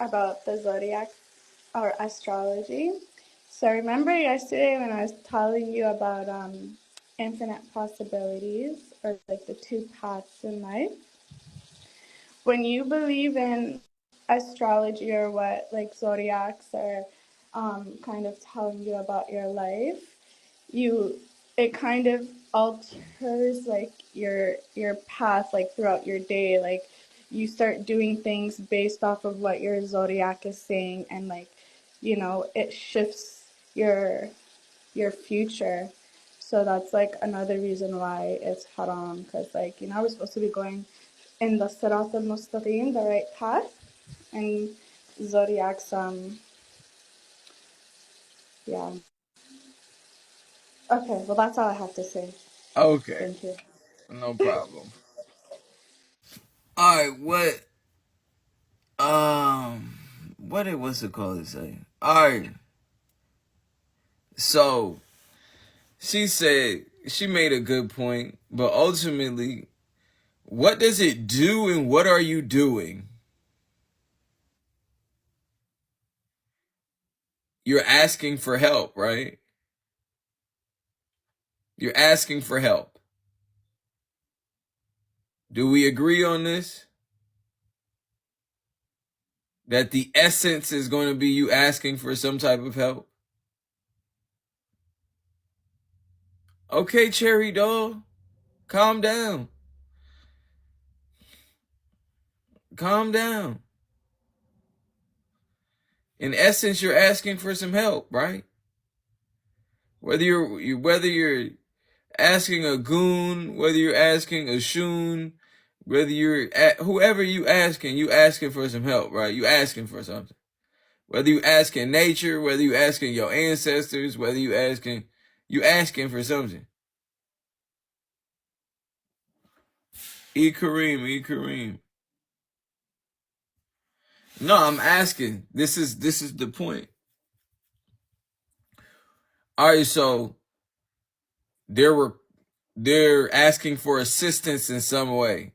about the zodiac or astrology. So remember yesterday when I was telling you about infinite possibilities or like the two paths in life? When you believe in astrology or what like zodiacs are kind of telling you about your life, you it kind of alters like your path like throughout your day. Like you start doing things based off of what your zodiac is saying, and like it shifts your future. So that's like another reason why it's haram, because like we're supposed to be going in the sirat al-mustaqim, the right path, and zodiacs yeah. Okay, well that's all I have to say. Okay, Thank you. no problem. All right, what's it called to say? All right, so she said she made a good point, but ultimately, what does it do and what are you doing? You're asking for help, right? You're asking for help. Do we agree on this? That the essence is going to be you asking for some type of help? Okay, Cherry Doll, calm down. Calm down. In essence, you're asking for some help, right? Whether you're asking a goon, whether you're asking a shoon, whether you're at whoever you asking for some help, right? You asking for something. Whether you asking nature, whether you asking your ancestors, whether you asking for something. E Kareem. No, I'm asking. This is the point. All right, so they're asking for assistance in some way.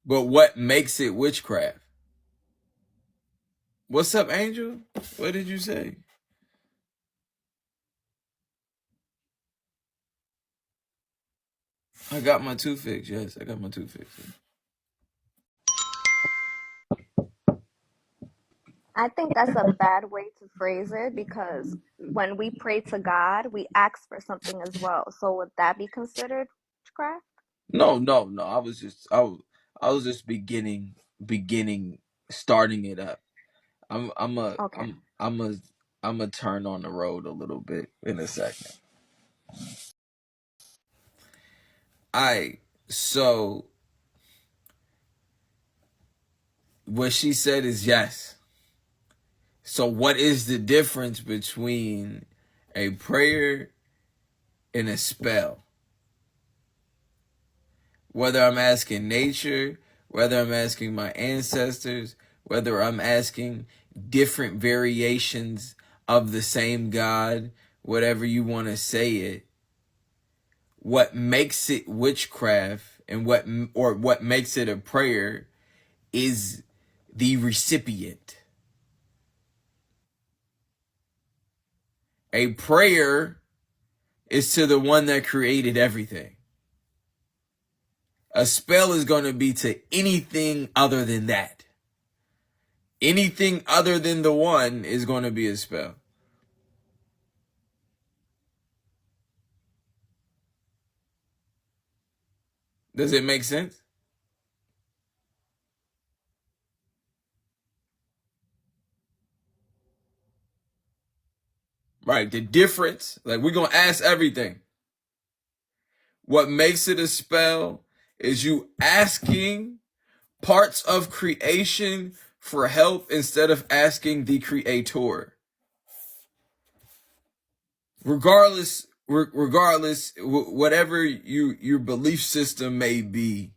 But what makes it witchcraft? What's up, Angel? What did you say? I got my tooth fixed. Yes, I got my tooth fixed. I think that's a bad way to phrase it because when we pray to God, we ask for something as well. So would that be considered witchcraft? No. I was just beginning, starting it up. I'm a Okay. I'm a I'm a turn on the road a little bit in a second. I so what she said is yes. So what is the difference between a prayer and a spell? Whether I'm asking nature, whether I'm asking my ancestors, whether I'm asking different variations of the same God, whatever you want to say it, what makes it witchcraft and what makes it a prayer is the recipient. A prayer is to the one that created everything. A spell is going to be to anything other than that. Anything other than the one is going to be a spell. Does it make sense? Right. The difference, like we're going to ask everything. What makes it a spell is you asking parts of creation for help instead of asking the creator. Regardless, whatever your belief system may be,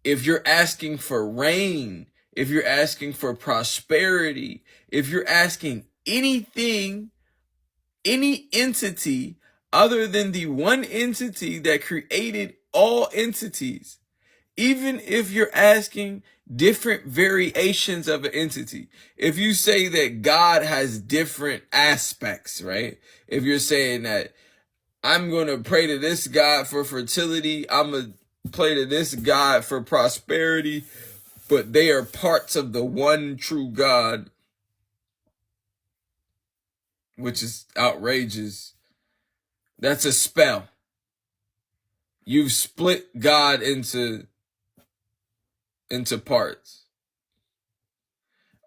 if you're asking for rain, if you're asking for prosperity, if you're asking anything, any entity other than the one entity that created all entities, Even if you're asking different variations of an entity, if you say that God has different aspects, right? If you're saying that I'm going to pray to this God for fertility, I'm going to pray to this God for prosperity, but they are parts of the one true God, which is outrageous. That's a spell. You've split God into parts.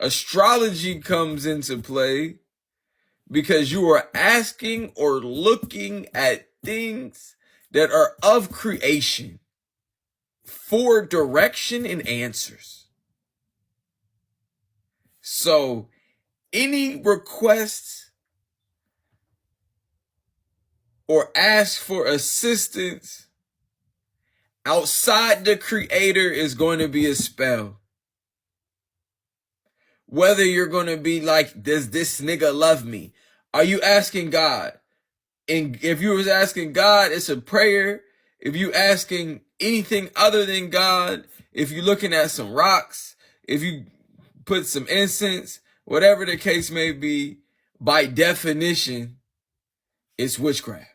Astrology comes into play because you are asking or looking at things that are of creation for direction and answers. So any requests or ask for assistance outside the creator is going to be a spell. Whether you're going to be like, does this nigga love me? Are you asking God? And if you was asking God, it's a prayer. If you asking anything other than God, if you're looking at some rocks, if you put some incense, whatever the case may be, by definition, it's witchcraft.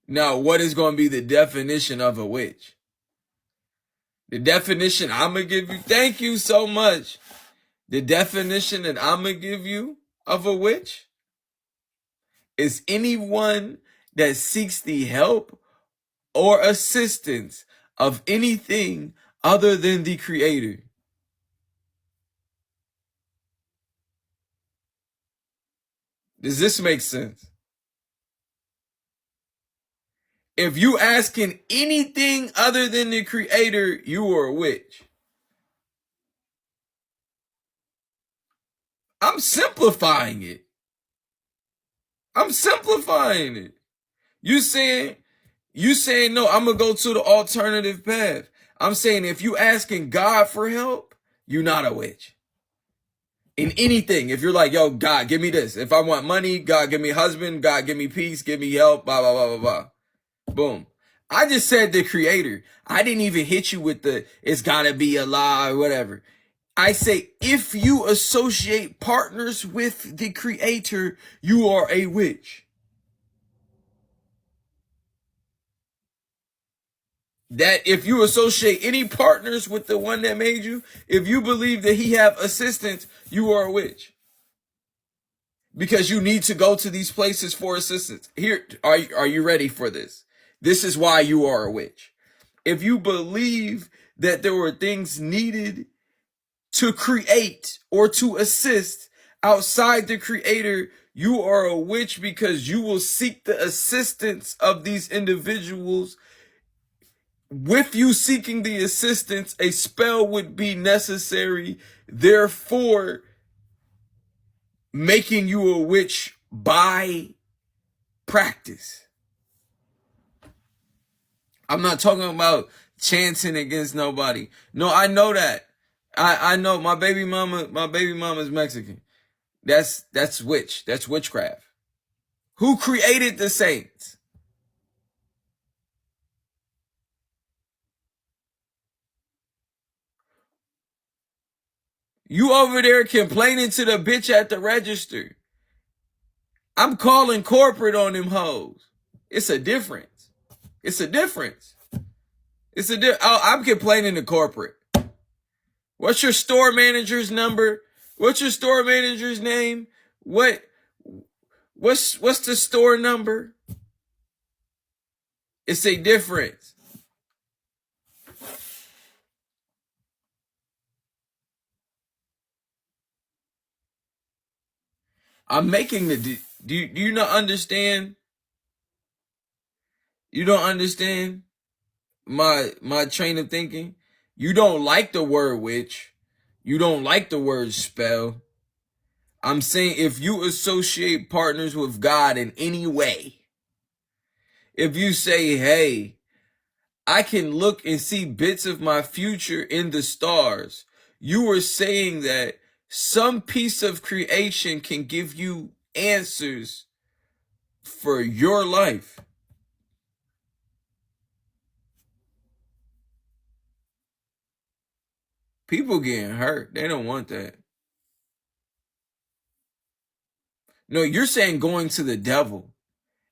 Now, what is going to be the definition of a witch? The definition I'm going to give you, thank you so much. The definition that I'm going to give you of a witch is anyone that seeks the help or assistance of anything other than the creator. Does this make sense? If you asking anything other than the creator, you are a witch. I'm simplifying it. I'm simplifying it. You saying no, I'm gonna go to the alternative path. I'm saying if you asking God for help, you're not a witch. In anything, if you're like, yo, God, give me this. If I want money, God, give me a husband. God, give me peace. Give me help. Blah, blah, blah, blah, blah. Boom. I just said the creator. I didn't even hit you with the, it's gotta be Allah or whatever. I say, if you associate partners with the creator, you are a witch. That if you associate any partners with the one that made you, if you believe that he have assistance, you are a witch. Because you need to go to these places for assistance. Here, are you ready for this? This is why you are a witch. If you believe that there were things needed to create or to assist outside the creator, you are a witch because you will seek the assistance of these individuals. With you seeking the assistance, a spell would be necessary, therefore making you a witch by practice. I'm not talking about chanting against nobody. No, I know that. I know my baby mama is Mexican. That's witch. That's witchcraft. Who created the saints? You over there complaining to the bitch at the register. I'm calling corporate on them hoes. It's a difference. It's a difference. I'm complaining to corporate. What's your store manager's number? What's your store manager's name? What's the store number? It's a difference. I'm making the do you not understand? You don't understand my train of thinking? You don't like the word witch. You don't like the word spell. I'm saying if you associate partners with God in any way, if you say, hey, I can look and see bits of my future in the stars, you are saying that some piece of creation can give you answers for your life. People getting hurt. They don't want that. No, you're saying going to the devil.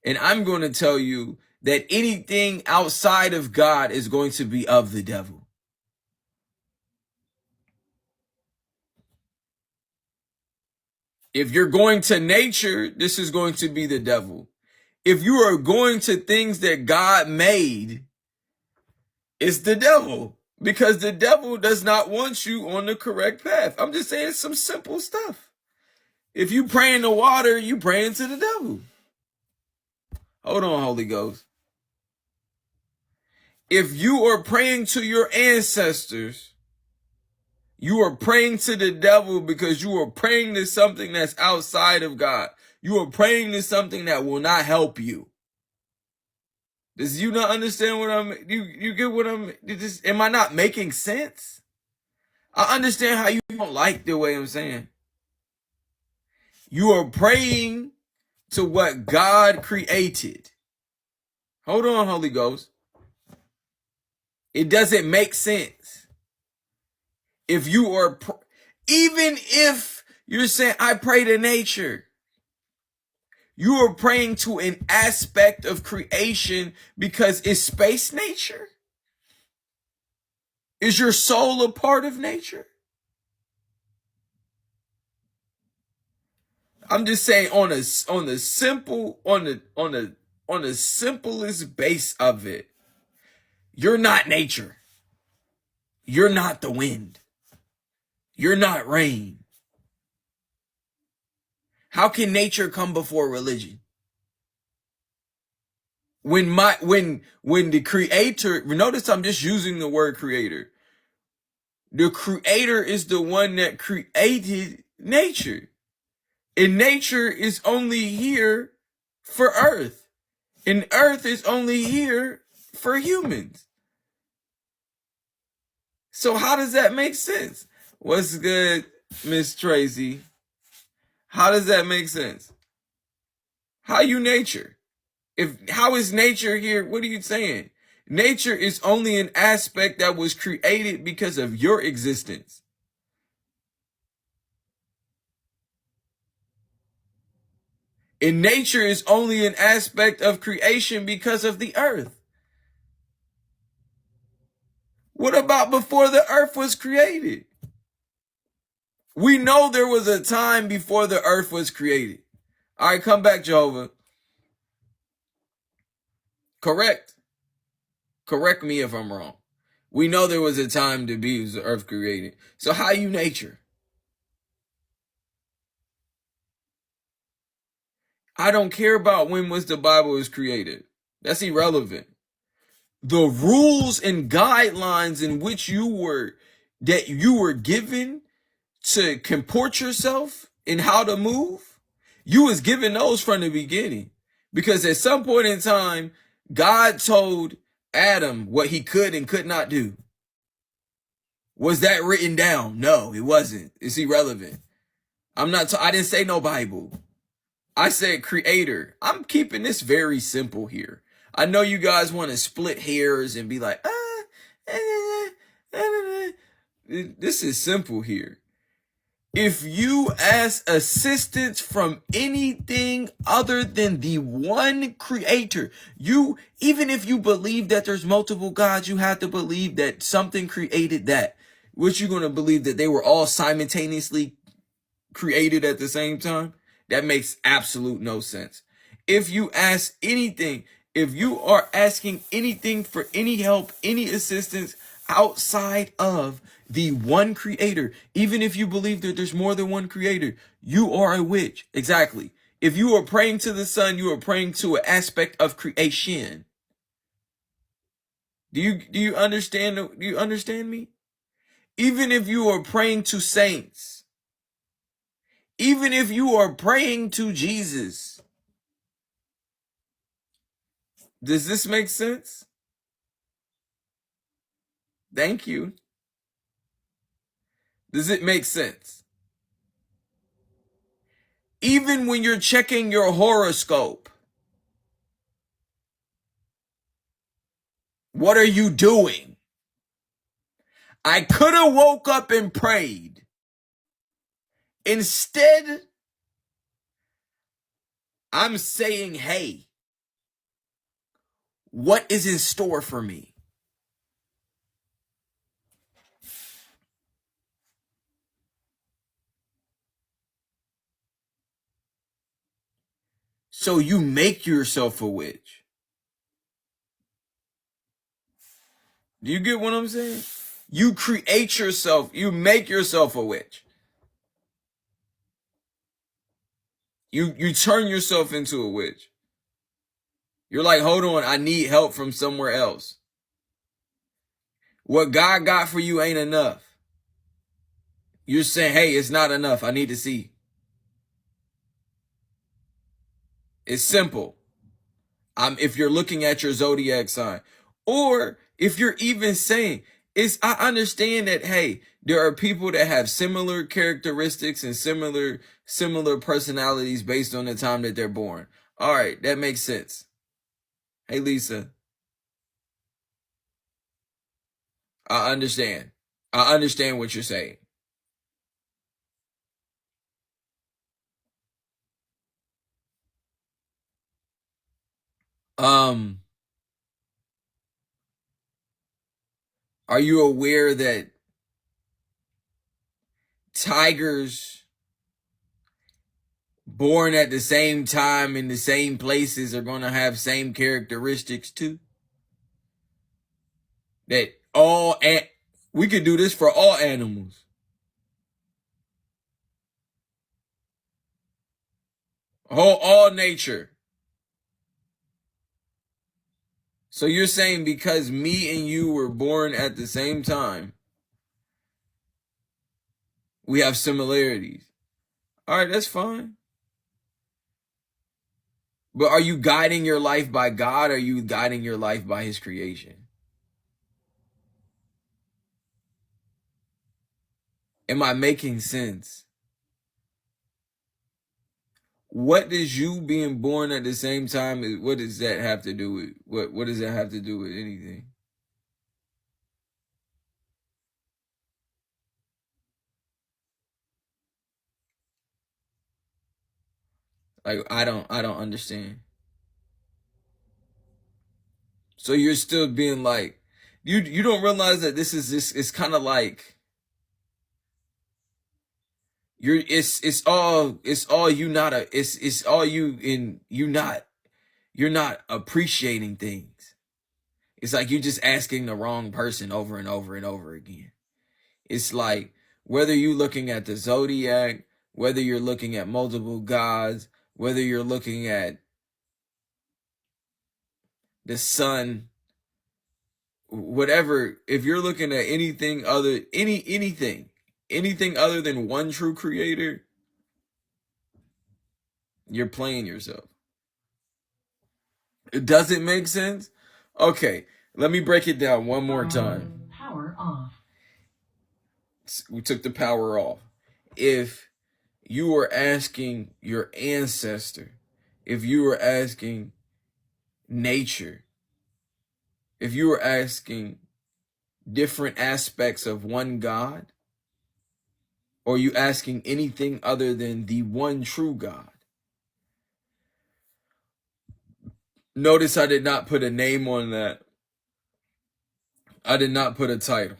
And I'm going to tell you that anything outside of God is going to be of the devil. If you're going to nature, this is going to be the devil. If you are going to things that God made, it's the devil. Because the devil does not want you on the correct path. I'm just saying some simple stuff. If you pray in the water, you pray into the devil. Hold on, Holy Ghost. If you are praying to your ancestors, you are praying to the devil because you are praying to something that's outside of God. You are praying to something that will not help you. Does you not understand what you get what am I not making sense? I understand how you don't like the way I'm saying. You are praying to what God created. Hold on, Holy Ghost. It doesn't make sense. If you are, even if you're saying, I pray to nature, you are praying to an aspect of creation because it's space nature? Is your soul a part of nature? I'm just saying on the simplest base of it, you're not nature. You're not the wind. You're not rain. How can nature come before religion? When the creator, notice I'm just using the word creator. The creator is the one that created nature. And nature is only here for earth. And earth is only here for humans. So how does that make sense? What's good, Miss Tracy? How does that make sense? How you nature? How is nature here? What are you saying? Nature is only an aspect that was created because of your existence. And nature is only an aspect of creation because of the earth. What about before the earth was created? We know there was a time before the earth was created. All right, come back, Jehovah. Correct. Correct me if I'm wrong. We know there was a time to be the earth created. So how you nature? I don't care about when was the Bible was created. That's irrelevant. The rules and guidelines in which you were given to comport yourself and how to move, you was given those from the beginning. Because at some point in time, God told Adam what he could and could not do. Was that written down? No, it wasn't. It's irrelevant. I didn't say no Bible. I said creator. I'm keeping this very simple here. I know you guys want to split hairs and be like, this is simple here. If you ask assistance from anything other than the one creator, even if you believe that there's multiple gods, you have to believe that something created that. What you going to believe, that they were all simultaneously created at the same time? That makes absolute no sense. If you ask anything, if you are asking anything for any help, any assistance outside of the one creator, even if you believe that there's more than one creator, you are a witch. Exactly. If you are praying to the sun, you are praying to an aspect of creation. Do you understand? Do you understand me? Even if you are praying to saints, even if you are praying to Jesus, does this make sense? Thank you. Does it make sense? Even when you're checking your horoscope, what are you doing? I could have woke up and prayed. Instead, I'm saying, hey, what is in store for me? So you make yourself a witch. Do you get what I'm saying? You create yourself. You make yourself a witch. You turn yourself into a witch. You're like, hold on, I need help from somewhere else. What God got for you ain't enough. You're saying, hey, it's not enough. I need to see. It's simple. If you're looking at your zodiac sign, or if you're even saying, I understand that, hey, there are people that have similar characteristics and similar personalities based on the time that they're born. All right, that makes sense. Hey, Lisa, I understand. I understand what you're saying. Are you aware that tigers born at the same time in the same places are going to have same characteristics too? That we could do this for all animals. All nature. So you're saying because me and you were born at the same time, we have similarities. All right, that's fine. But are you guiding your life by God, or are you guiding your life by his creation? Am I making sense? What does you being born at the same time, what does that have to do with, what does that have to do with anything? Like, I don't understand. So you're still being like, you don't realize that it's kind of like, it's all you not it's all you in you're not appreciating things. It's like you're just asking the wrong person over and over and over again. It's like, whether you're looking at the zodiac, whether you're looking at multiple gods, whether you're looking at the sun, whatever, if you're looking at anything other than one true creator, you're playing yourself. It doesn't make sense? Okay, let me break it down one more time. Power off. We took the power off. If you were asking your ancestor, if you were asking nature, if you were asking different aspects of one God, or you asking anything other than the one true God, notice I did not put a name on that. I did not put a title.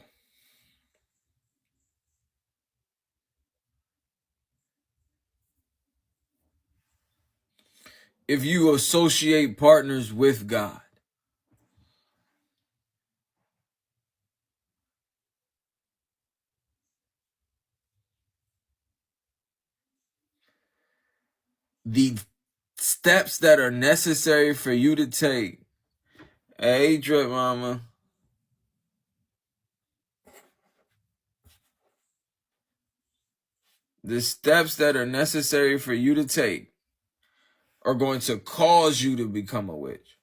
If you associate partners with God, the steps that are necessary for you to take. Hey, Drip Mama. The steps that are necessary for you to take are going to cause you to become a witch.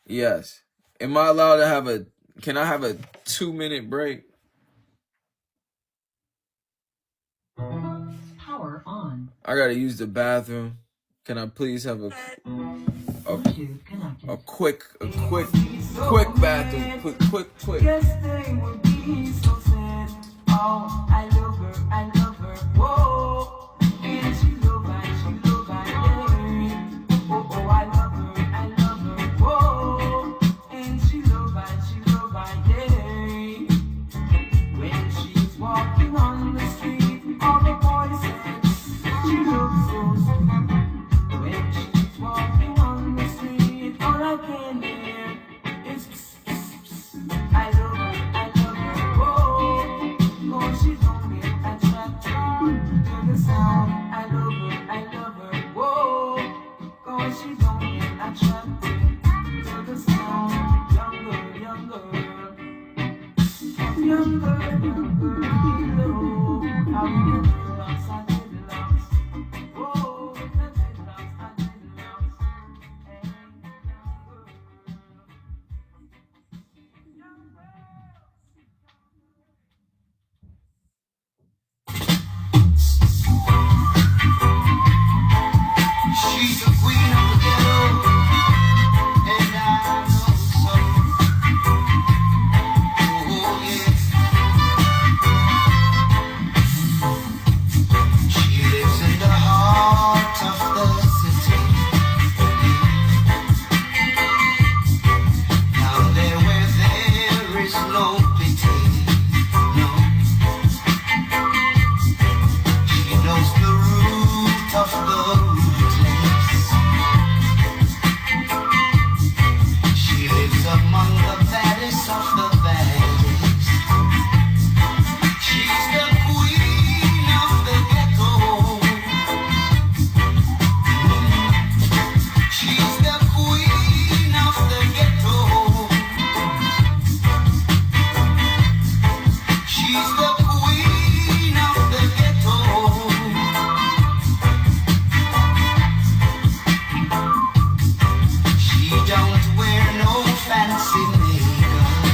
Yes. Am I allowed to have can I have a 2-minute break? Power on. I gotta use the bathroom. Can I please have a a quick bathroom, quick. Guess they would be so sad. Oh, I love her, whoa. And she love I, yeah. Oh, I love her, whoa. And she love I, yeah. When she's walking on the street, all the boys say she looks so sweet. When she's walking on the street, all I can hear is psst, psst, psst. I love her, whoa. Oh, she don't get attracted to the sound. I love her, whoa. Oh, she don't get attracted to the sound. Younger, below. I'm dreadlocks, I dreadlocks. Whoa, I dreadlocks. Hey, she's the queen of the ghetto, and I know so. Oh yeah, she lives in the heart of the city, down there where there is no pity. No, she knows the root of the rootless. She lives among the baddest of the baddest. She's the queen of the ghetto. She's the queen of the ghetto. She's the queen of the ghetto. She don't wear no fancy makeup.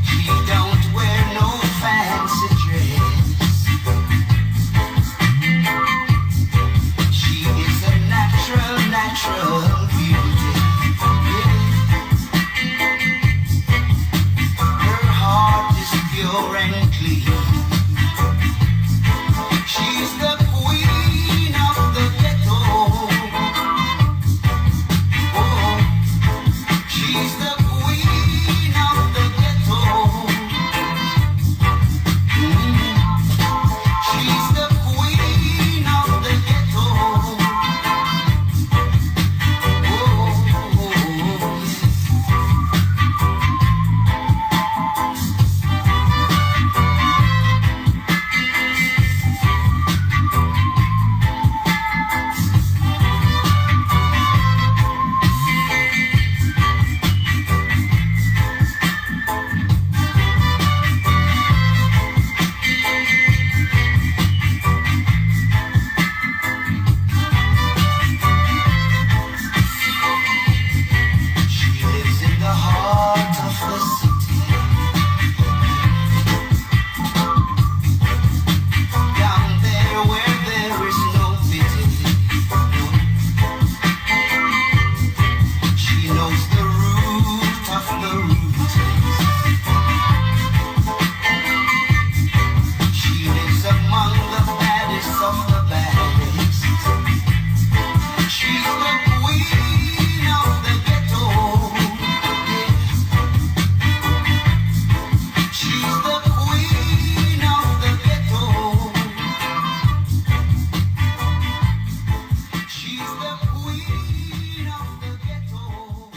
She don't wear no fancy dress. She is a natural beauty. Her heart is pure and clean. She's the queen of the ghetto. Oh, she's the queen of the ghetto. She's the queen of the ghetto. She lives in the heart of the city, down there where there is no pity. No. She knows the root of the rootless. She lives among the baddest of the baddest. She's the queen of the ghetto. Yeah. She's the queen of the ghetto. She's the queen of the ghetto.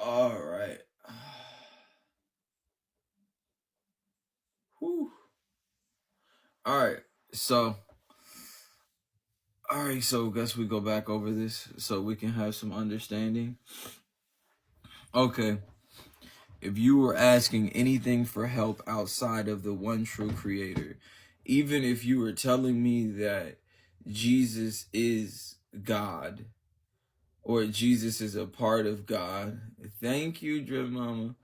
All right. Whew. All right. So, guess we go back over this so we can have some understanding. Okay. if you were asking anything for help outside of the one true creator, even if you were telling me that Jesus is God or Jesus is a part of God, thank you, Drip Mama.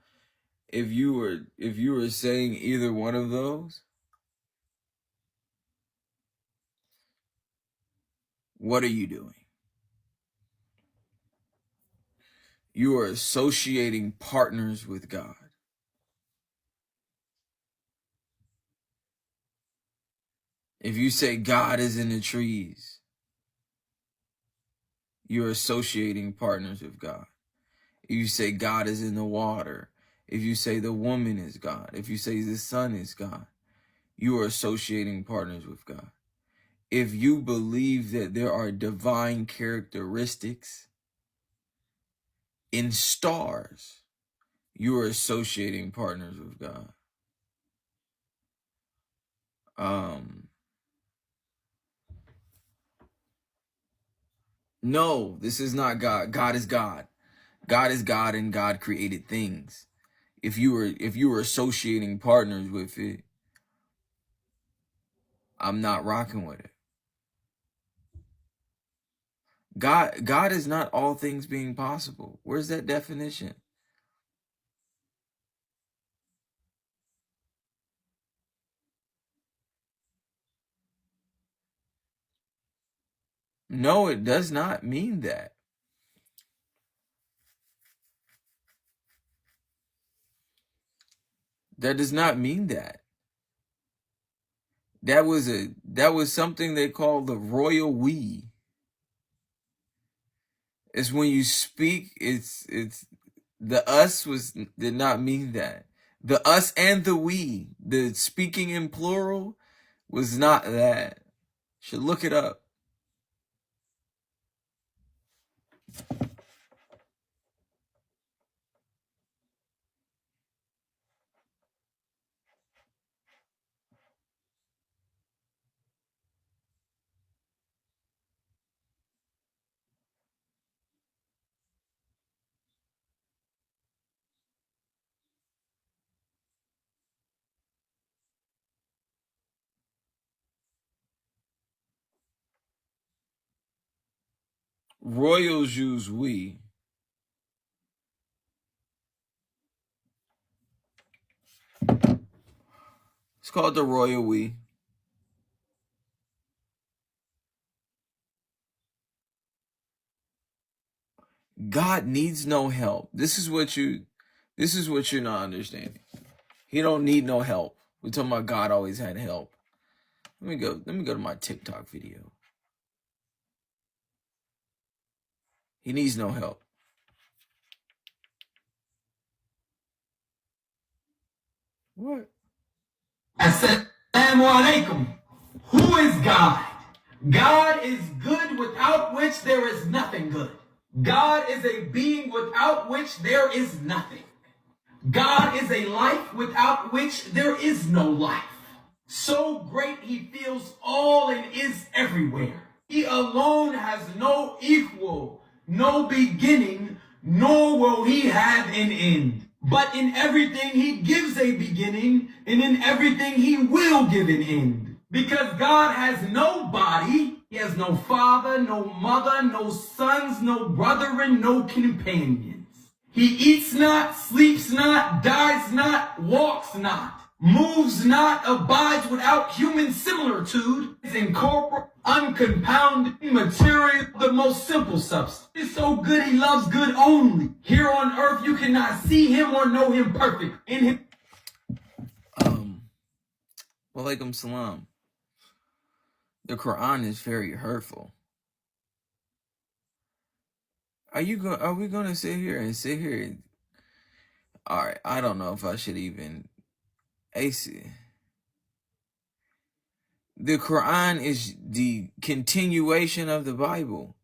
If you were saying either one of those, what are you doing? You are associating partners with God. If you say God is in the trees, you're associating partners with God. If you say God is in the water, if you say the woman is God, if you say the sun is God, you are associating partners with God. If you believe that there are divine characteristics in stars, you are associating partners with God. No, this is not God. God is God. God is God, and God created things. If you were associating partners with it, I'm not rocking with it. God is not all things being possible. Where's that definition? No, it does not mean that. That does not mean that. That was something they call the royal we. It's when you speak, it's the us did not mean that. The us and the we, the speaking in plural was not that. Should look it up. Royals use we. It's called the royal we. God needs no help. This is what you're not understanding. He don't need no help. We're talking about God always had help. Let me go to my TikTok video. He needs no help. What? Assalamu alaikum. Who is God? God is good, without which there is nothing good. God is a being without which there is nothing. God is a life without which there is no life. So great he fills all and is everywhere. He alone has no equal, no beginning, nor will he have an end. But in everything he gives a beginning, and in everything he will give an end. Because God has no body, he has no father, no mother, no sons, no brethren, no companions. He eats not, sleeps not, dies not, walks not, moves not, abides without human similitude, is incorporeal, uncompounded, immaterial, the most simple substance. He's so good he loves good only. Here on earth you cannot see him or know him perfect. In him. Walaikum salam. The Quran is very hurtful. Are we gonna sit here? All right, I don't know if I should even ace it. The Quran is the continuation of the Bible.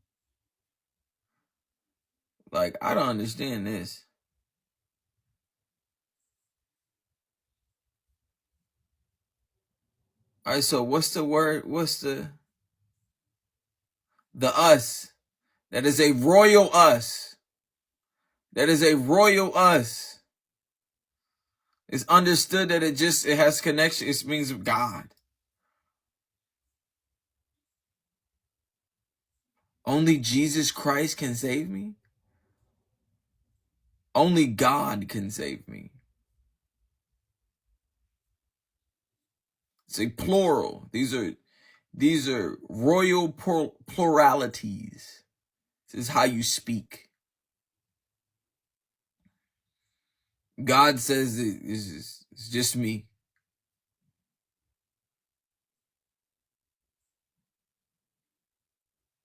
Like, I don't understand this. All right, so what's the word? What's the us? That is a royal us. That is a royal us. It's understood that it has connection. It means God. Only Jesus Christ can save me. Only God can save me. It's a plural. These are royal pluralities. This is how you speak. God says it's just me.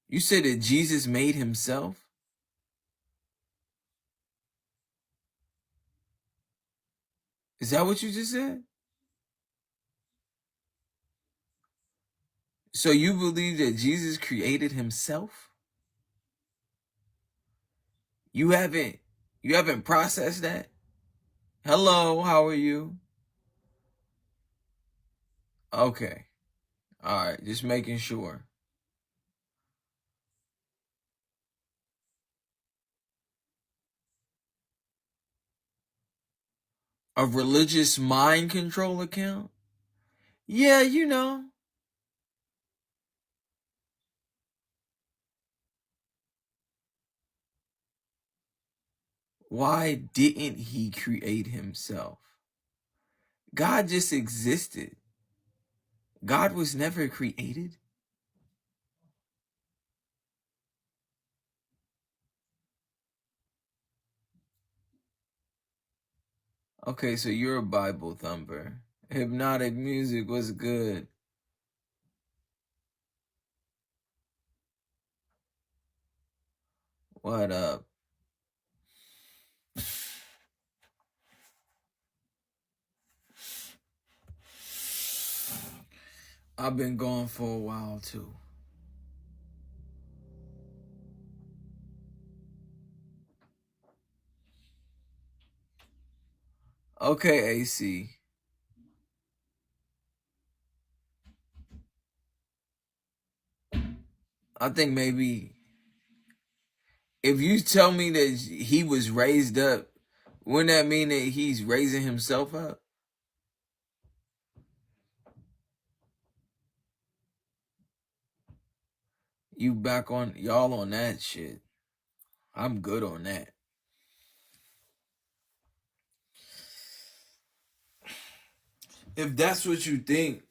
You said that Jesus made himself? Is that what you just said? So you believe that Jesus created himself? You haven't processed that? Hello, how are you? Okay. All right, just making sure. A religious mind control account? Yeah, you know. Why didn't he create himself? God just existed. God was never created. Okay, so you're a Bible thumper. Hypnotic music was good. What up? I've been gone for a while too. Okay, AC. I think maybe if you tell me that he was raised up, wouldn't that mean that he's raising himself up? You back on y'all on that shit. I'm good on that. If that's what you think,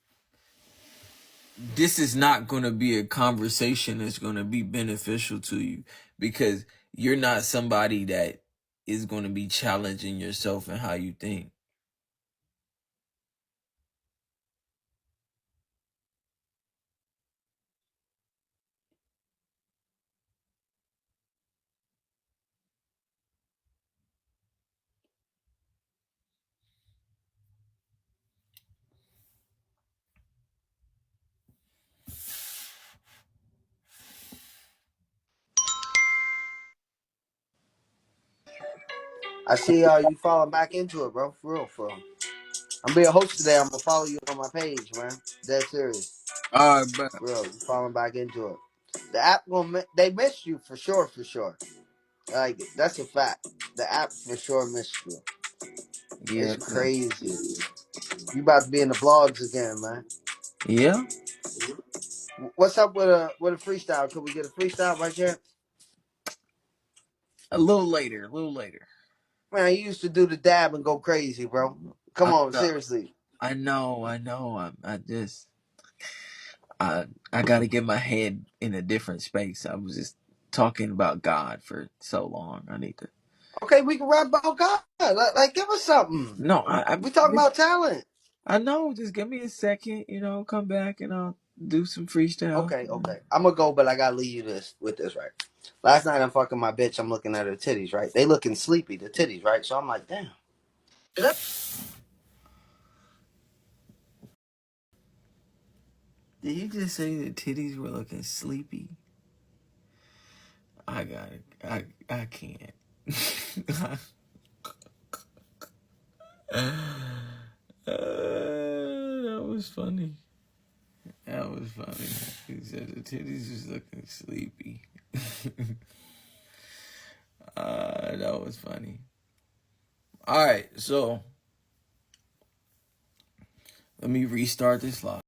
this is not going to be a conversation that's going to be beneficial to you because you're not somebody that is going to be challenging yourself and how you think. I see you falling back into it, bro. For real, for real. I'm being a host today. I'm gonna follow you on my page, man. Dead serious. All right, but For real. You falling back into it. The app they missed you for sure, for sure. Like that's a fact. The app for sure missed you. yeah, It's crazy. You about to be in the blogs again, man. yeah, What's up with a freestyle? Could we get a freestyle by chance? a little later, a little later. Man, you used to do the dab and go crazy, bro. Come I on, know, seriously. I know, I know. I got to get my head in a different space. I was just talking about God for so long. I need to. Okay, we can rap about God. Like give us something. No, We talking about talent. I know. Just give me a second. Come back and I'll do some freestyle. Okay, okay. I'm gonna go, but I gotta leave you with this, right? Last night I'm fucking my bitch. I'm looking at her titties, right? They looking sleepy, the titties, right? So I'm like, damn. Did you just say the titties were looking sleepy? I got it. I can't. That was funny. That was funny. He said the titties was looking sleepy. That was funny. All right, so Let me restart this live.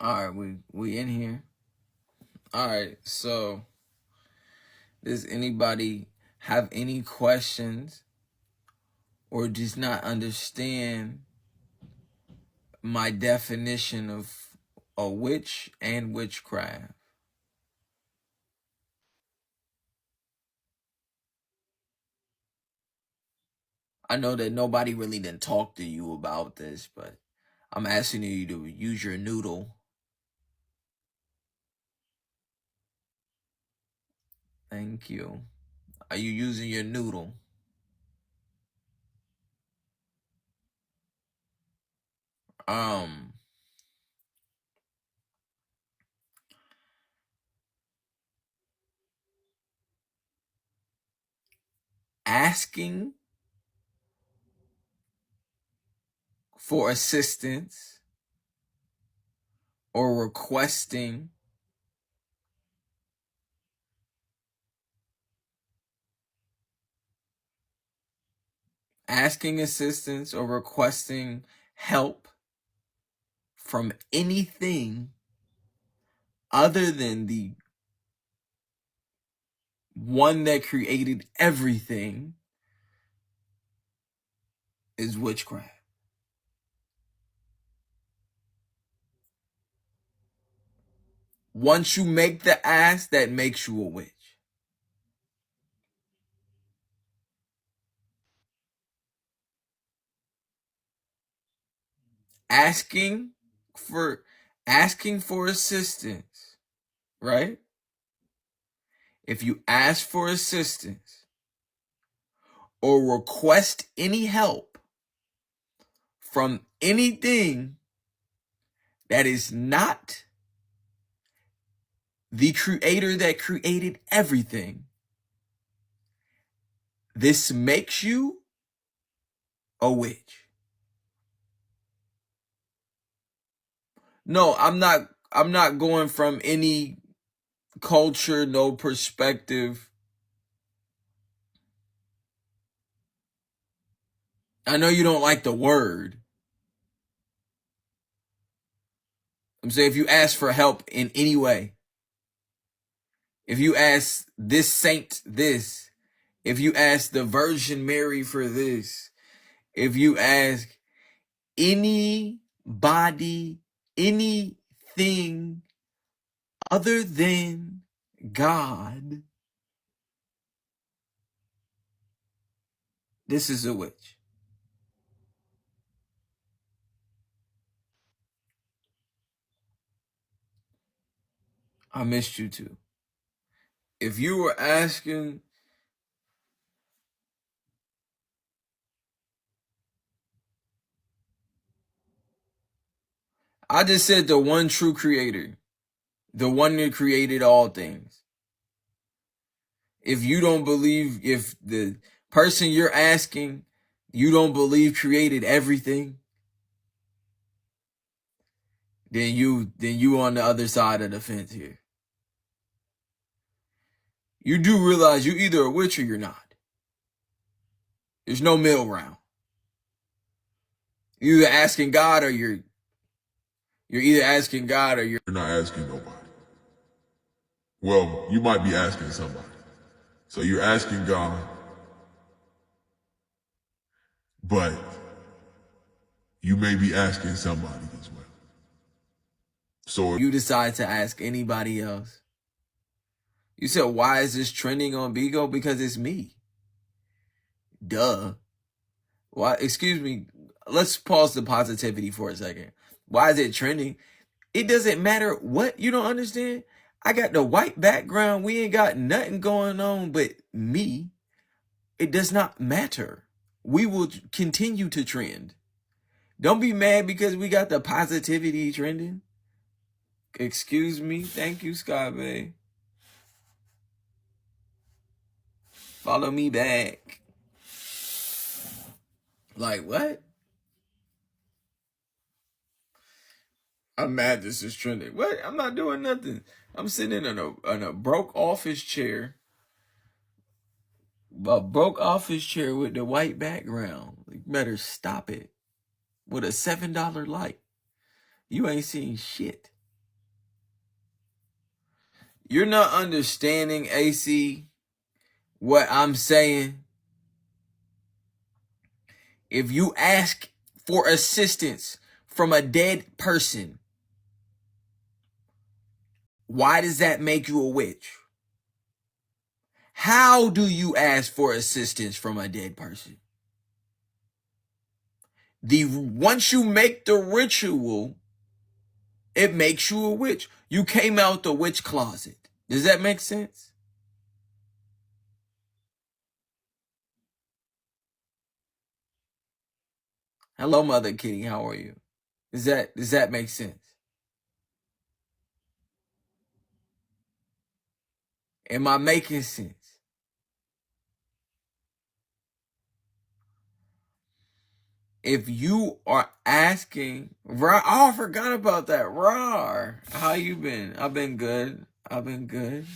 All right, we in here. All right, so does anybody have any questions or does not understand my definition of a witch and witchcraft? I know that nobody really didn't talk to you about this, but I'm asking you to use your noodle. Thank you. Are you using your noodle? Asking for assistance or requesting asking assistance or requesting help from anything other than the one that created everything is witchcraft. Once you make the ask, that makes you a witch. Asking for assistance, right? If you ask for assistance or request any help from anything that is not the creator that created everything, this makes you a witch. No, I'm not going from any culture, no perspective. I know you don't like the word. I'm saying if you ask for help in any way, if you ask this saint this, if you ask the Virgin Mary for this, if you ask anybody, anything other than God, this is a witch. I missed you too. If you were asking, I just said the one true creator, the one that created all things. If you don't believe, if the person you're asking, you don't believe created everything, then you on the other side of the fence here. You do realize you either a witch or you're not. There's no middle ground. You're either asking God or you're either asking God or you're not asking nobody. Well, you might be asking somebody. So you're asking God, but you may be asking somebody as well. So you decide to ask anybody else. You said, why is this trending on Bigo? Because it's me. Duh. Why? Excuse me. Let's pause the positivity for a second. Why is it trending? It doesn't matter what. You don't understand? I got the white background. We ain't got nothing going on but me. It does not matter. We will continue to trend. Don't be mad because we got the positivity trending. Excuse me. Thank you, Sky Bay. Follow me back. Like, what? I'm mad this is trending. What? I'm not doing nothing. I'm sitting in a broke office chair. A broke office chair with the white background. You better stop it. With a $7 light. You ain't seen shit. You're not understanding, AC, what I'm saying. If you ask for assistance from a dead person, why does that make you a witch? How do you ask for assistance from a dead person? Once you make the ritual, it makes you a witch. You came out the witch closet. Does that make sense? Hello, Mother Kitty. How are you? Does that make sense? Am I making sense? If you are asking, oh, I forgot about that. Rar, how you been? I've been good. I've been good.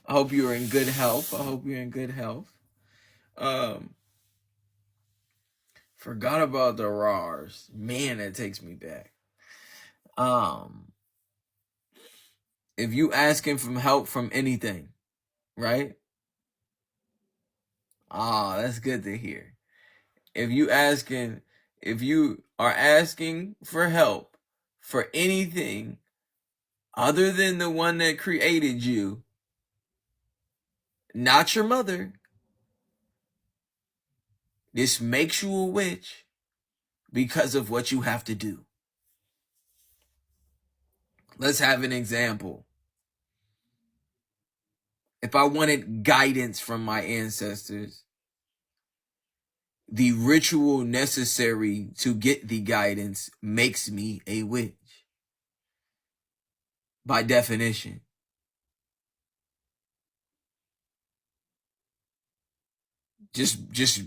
I hope you're in good health. I hope you're in good health. Forgot about the Rars. Man, that takes me back. If you asking for help from anything, right? That's good to hear. If you are asking for help for anything other than the one that created you, not your mother, this makes you a witch because of what you have to do. Let's have an example. If I wanted guidance from my ancestors, the ritual necessary to get the guidance makes me a witch. By definition. Just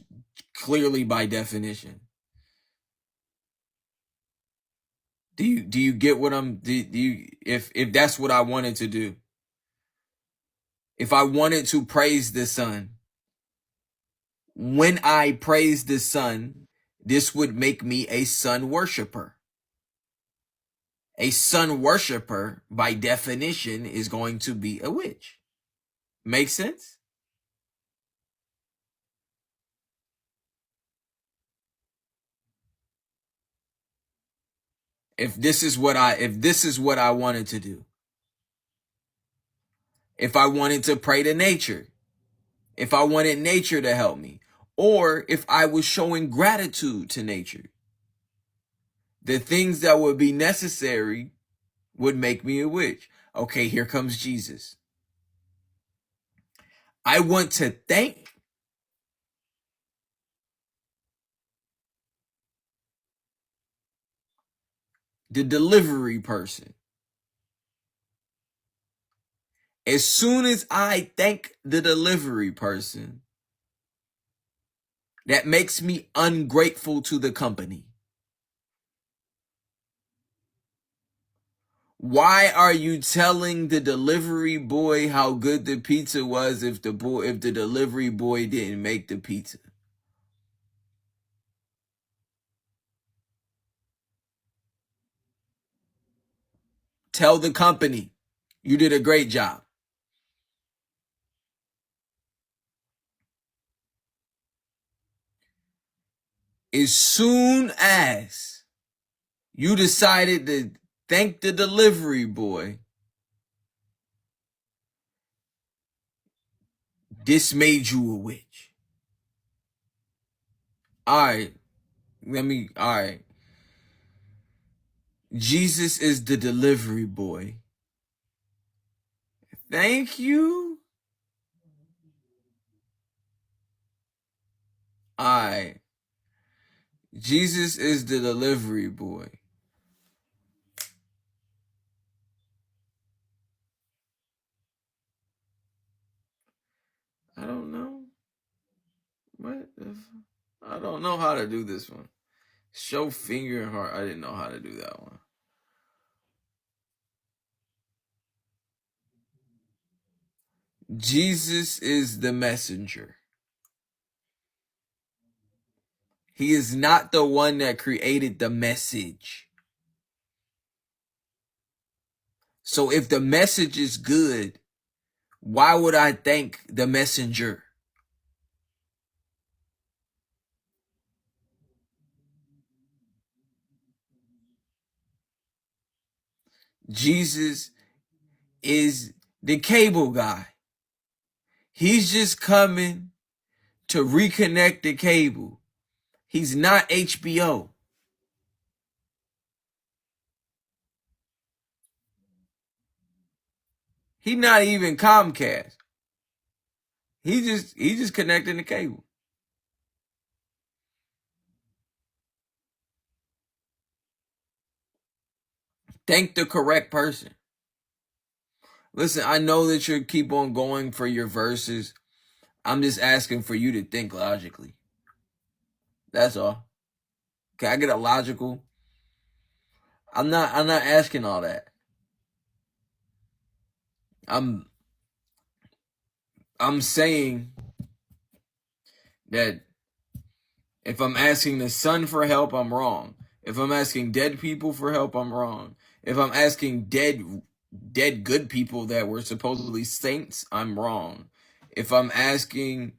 clearly by definition. Do you get what if that's what I wanted to do? If I wanted to praise the sun, when I praise the sun, this would make me a sun worshiper. A sun worshiper, by definition, is going to be a witch. Make sense? If this is what I wanted to do. If I wanted to pray to nature. If I wanted nature to help me. Or if I was showing gratitude to nature. The things that would be necessary would make me a witch. Okay, here comes Jesus. I want to thank the delivery person. As soon as I thank the delivery person, that makes me ungrateful to the company. Why are you telling the delivery boy how good the pizza was if the delivery boy didn't make the pizza? Tell the company, you did a great job. As soon as you decided to thank the delivery boy, this made you a witch. All right. Jesus is the delivery boy. Thank you. Alright. Jesus is the delivery boy. I don't know. What if I don't know how to do this one. Show finger and heart. I didn't know how to do that one. Jesus is the messenger. He is not the one that created the message. So if the message is good, why would I thank the messenger? Jesus is the cable guy. He's just coming to reconnect the cable. He's not HBO. He's not even Comcast. He's just connecting the cable. Thank the correct person. Listen, I know that you keep on going for your verses. I'm just asking for you to think logically. That's all. Can I get a logical? I'm not asking all that. I'm I'm saying that if I'm asking the sun for help, I'm wrong. If I'm asking dead people for help, I'm wrong. If I'm asking dead good people that were supposedly saints, I'm wrong. If I'm asking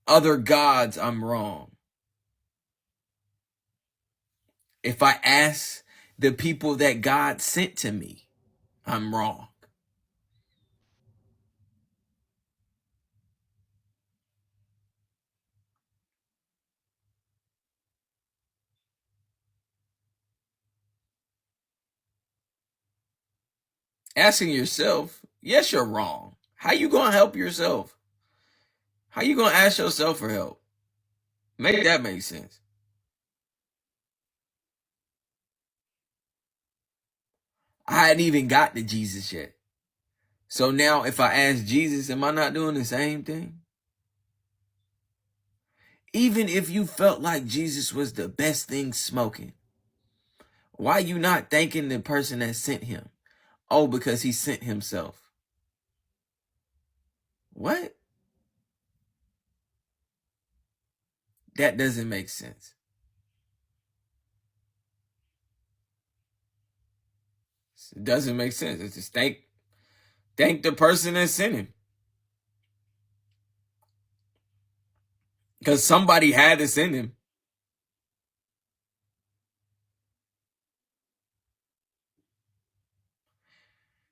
other gods, I'm wrong. If I ask the people that God sent to me, I'm wrong. Asking yourself, yes, you're wrong. How you gonna help yourself? How you gonna ask yourself for help? Make that make sense. I hadn't even got to Jesus yet. So now if I ask Jesus, am I not doing the same thing? Even if you felt like Jesus was the best thing smoking, why you not thanking the person that sent him? Oh, because he sent himself. What? That doesn't make sense. It doesn't make sense. It's just thank the person that sent him. Because somebody had to send him.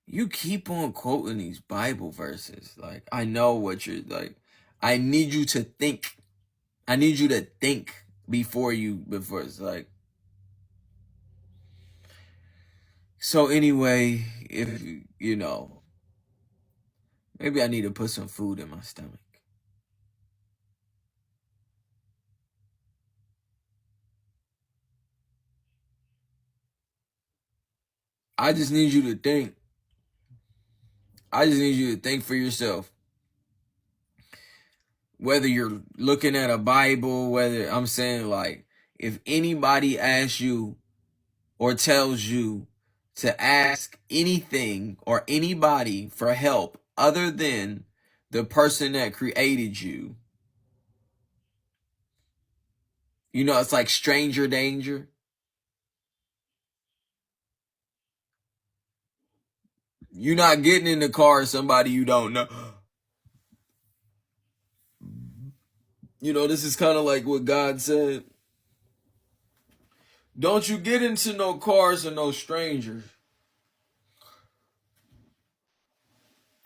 You keep on quoting these Bible verses. Like, I know what you're like. I need you to think. I need you to think before it's like. So anyway, if you know, maybe I need to put some food in my stomach. I just need you to think. I just need you to think for yourself. Whether you're looking at a Bible, whether I'm saying like, if anybody asks you or tells you to ask anything or anybody for help other than the person that created you, you know, it's like stranger danger. You're not getting in the car with somebody you don't know. You know, this is kind of like what God said. Don't you get into no cars with no strangers.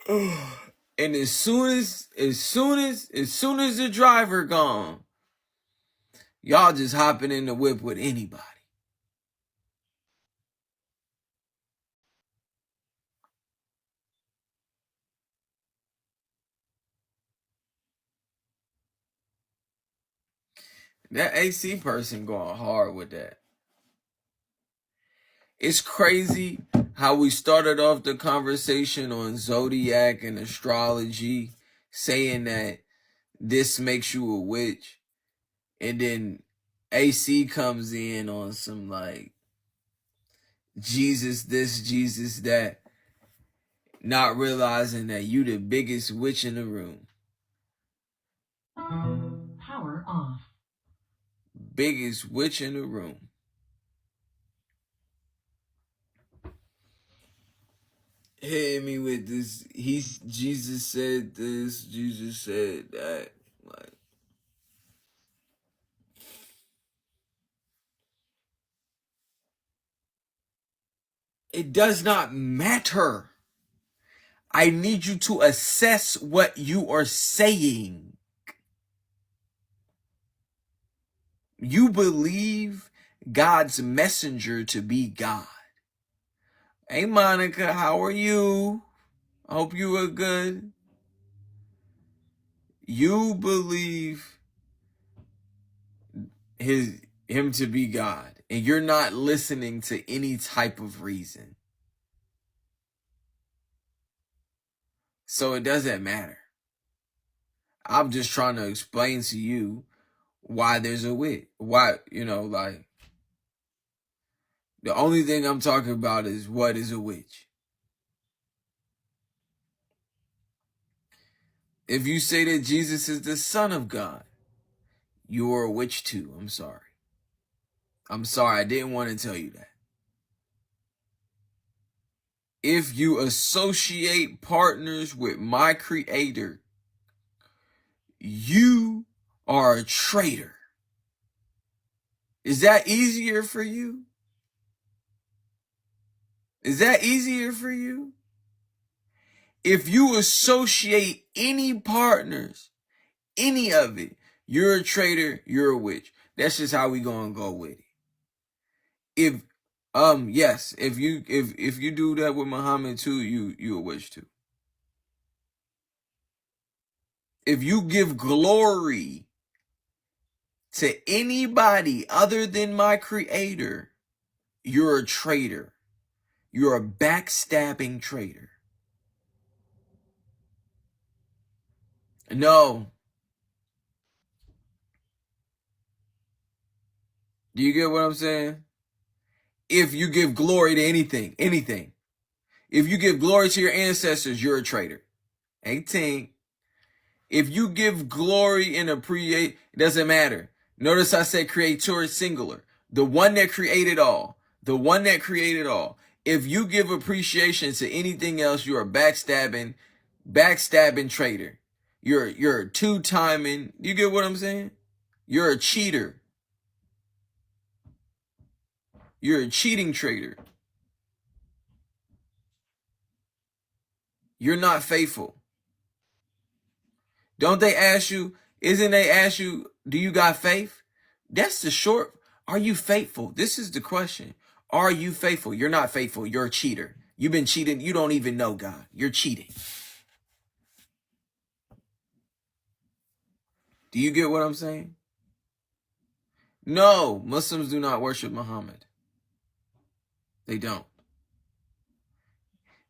And as soon as the driver gone, y'all just hopping in the whip with anybody. That AC person going hard with that. It's crazy how we started off the conversation on zodiac and astrology, saying that this makes you a witch, and then AC comes in on some like Jesus this, Jesus that, not realizing that you the biggest witch in the room. Power off. Biggest witch in the room. Hit me with this. Jesus said this, Jesus said that. Like, it does not matter. I need you to assess what you are saying. You believe God's messenger to be God. Hey Monica, how are you? I hope you are good. You believe him to be God, and you're not listening to any type of reason. So it doesn't matter. I'm just trying to explain to you why there's a witch. Why, like, the only thing I'm talking about is what is a witch. If you say that Jesus is the Son of God, you're a witch too. I'm sorry. I didn't want to tell you that. If you associate partners with my Creator, you are a traitor. Is that easier for you? Is that easier for you? If you associate any partners, any of it, you're a traitor, you're a witch. That's just how we gonna go with it. Yes, if you do that with Muhammad too, you a witch too. If you give glory to anybody other than my Creator, you're a traitor. You're a backstabbing traitor. No. Do you get what I'm saying? If you give glory to anything. If you give glory to your ancestors, you're a traitor. 18. If you give glory and appreciate, it doesn't matter. Notice I said creator singular. The one that created all. The one that created all. If you give appreciation to anything else, you're a backstabbing traitor. You're a two-timing. You get what I'm saying? You're a cheater. You're a cheating traitor. You're not faithful. Isn't they ask you, do you got faith? That's the short. Are you faithful? This is the question. Are you faithful? You're not faithful. You're a cheater. You've been cheating. You don't even know God. You're cheating. Do you get what I'm saying? No, Muslims do not worship Muhammad. They don't.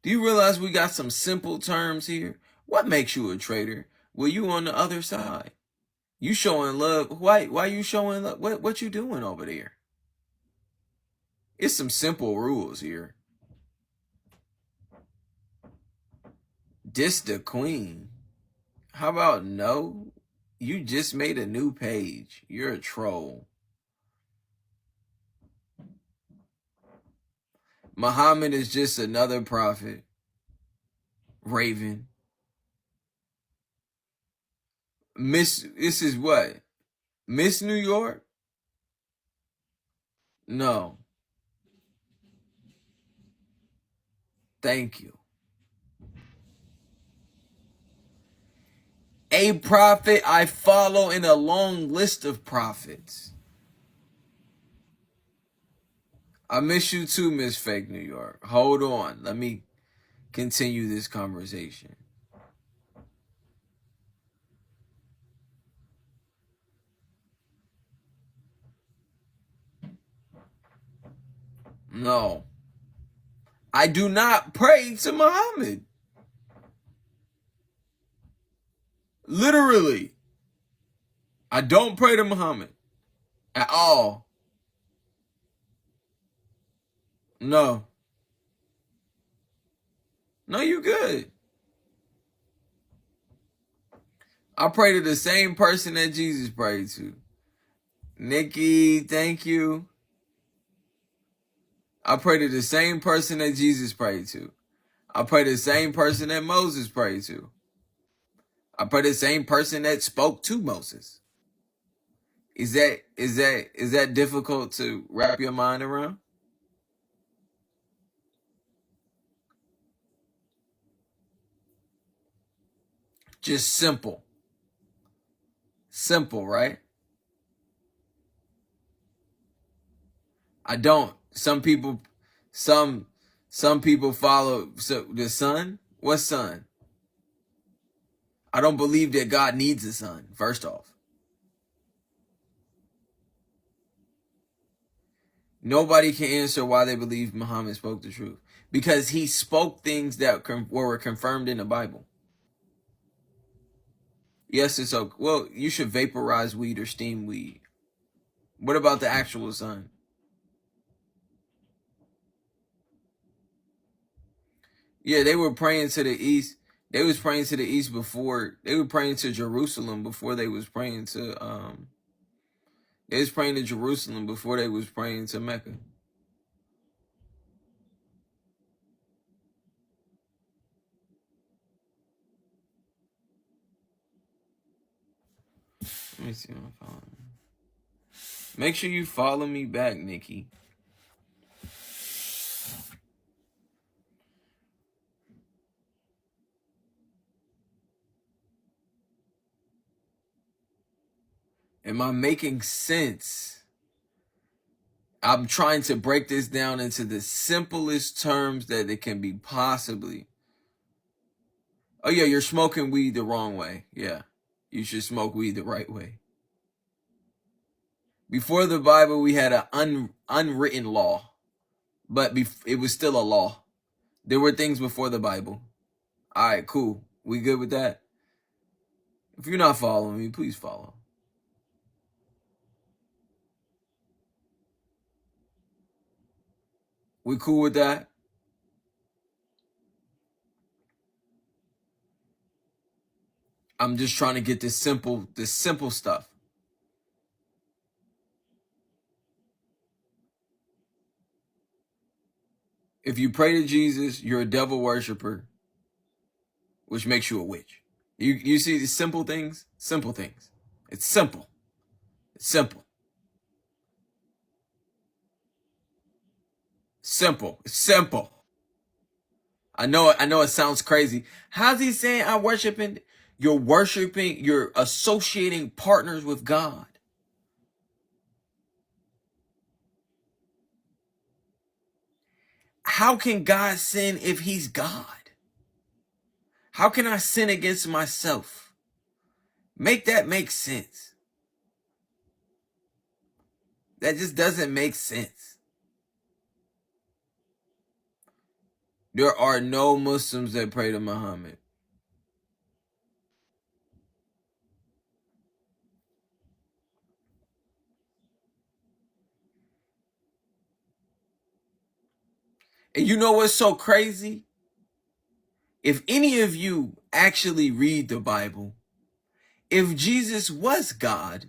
Do you realize we got some simple terms here? What makes you a traitor? Well, you on the other side. You showing love. Why you showing love? What you doing over there? It's some simple rules here. Diss the queen. How about no? You just made a new page. You're a troll. Muhammad is just another prophet. Raven. This is what? Miss New York? No. Thank you. A prophet I follow in a long list of prophets. I miss you too, Miss Fake New York. Hold on. Let me continue this conversation. No. I do not pray to Muhammad. Literally. I don't pray to Muhammad at all. No. No, you good. I pray to the same person that Jesus prayed to. Nikki, thank you. I pray to the same person that Jesus prayed to. I pray to the same person that Moses prayed to. I pray to the same person that spoke to Moses. Is that difficult to wrap your mind around? Just simple. Simple, right? I don't. Some people follow the son. What son? I don't believe that God needs a son, first off. Nobody can answer why they believe Muhammad spoke the truth. Because he spoke things that were confirmed in the Bible. Yes, it's okay. Well, you should vaporize weed or steam weed. What about the actual son? Yeah, they were praying to the east. They was praying to the east before. They were praying to Jerusalem before they was praying to they was praying to Jerusalem before they was praying to Mecca. Let me see my phone. Make sure you follow me back, Nikki. Am I making sense? I'm trying to break this down into the simplest terms that it can be possibly. Oh yeah, you're smoking weed the wrong way. Yeah, you should smoke weed the right way. Before the Bible, we had an unwritten law, but it was still a law. There were things before the Bible. All right, cool. We good with that? If you're not following me, please follow. We cool with that? I'm just trying to get this simple stuff. If you pray to Jesus, you're a devil worshiper, which makes you a witch. You see these simple things? Simple things. It's simple. It's simple. Simple. It's simple. I know it sounds crazy. How's he saying I'm worshiping? You're associating partners with God. How can God sin if he's God? How can I sin against myself? Make that make sense. That just doesn't make sense. There are no Muslims that pray to Muhammad. And you know what's so crazy? If any of you actually read the Bible, if Jesus was God,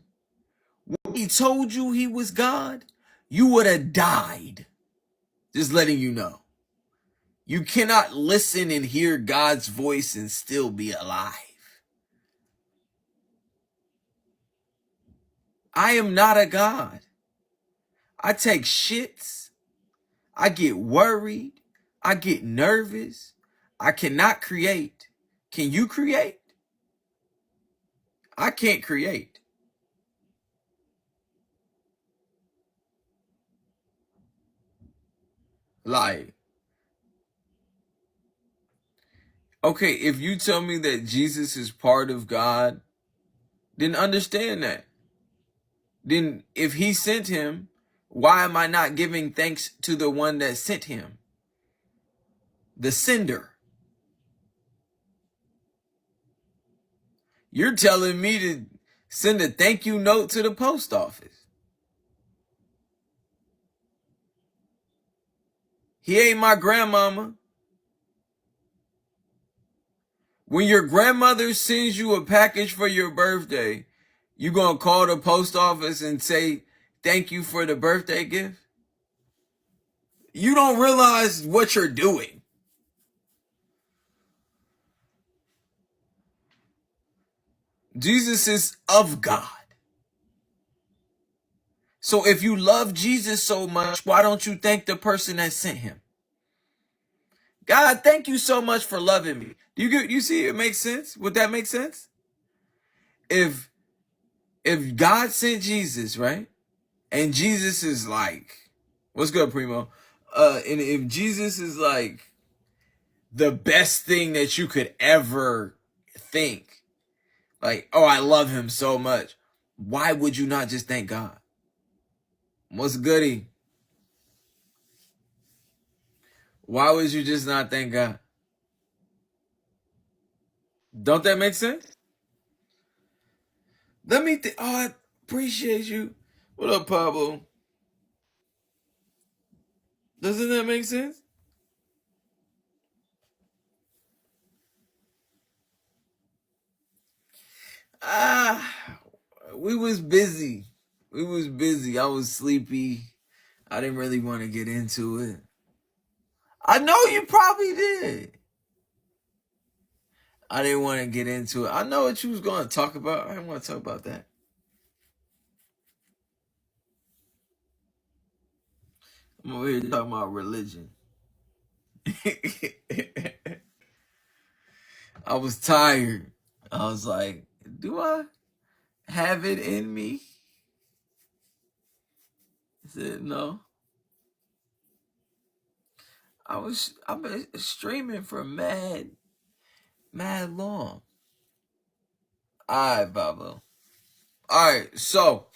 when he told you he was God, you would have died. Just letting you know. You cannot listen and hear God's voice and still be alive. I am not a God. I take shits. I get worried. I get nervous. I cannot create. Can you create? I can't create. Like, okay, if you tell me that Jesus is part of God, then understand that. Then if he sent him, Why am I not giving thanks to the one that sent him? The sender. You're telling me to send a thank you note to the post office. He ain't my grandmama. When your grandmother sends you a package for your birthday, you gonna call the post office and say thank you for the birthday gift? You don't realize what you're doing. Jesus is of God. So if you love Jesus so much, why don't you thank the person that sent him? God, thank you so much for loving me. You see it makes sense? Would that make sense? If God sent Jesus, right? And Jesus is like, what's good, Primo? And if Jesus is like the best thing that you could ever think, like, oh, I love him so much, why would you not just thank God? What's goody? Why would you just not thank God? Don't that make sense? Let me think. Oh, I appreciate you. What up, Pablo? Doesn't that make sense? Ah, we was busy. We was busy. I was sleepy. I didn't really want to get into it. I know you probably did. I didn't want to get into it. I know what you was going to talk about. I didn't want to talk about that. I'm over here talking about religion. I was tired. I was like, do I have it in me? I said, no. I've been streaming for mad long. Alright, Pablo. Alright, so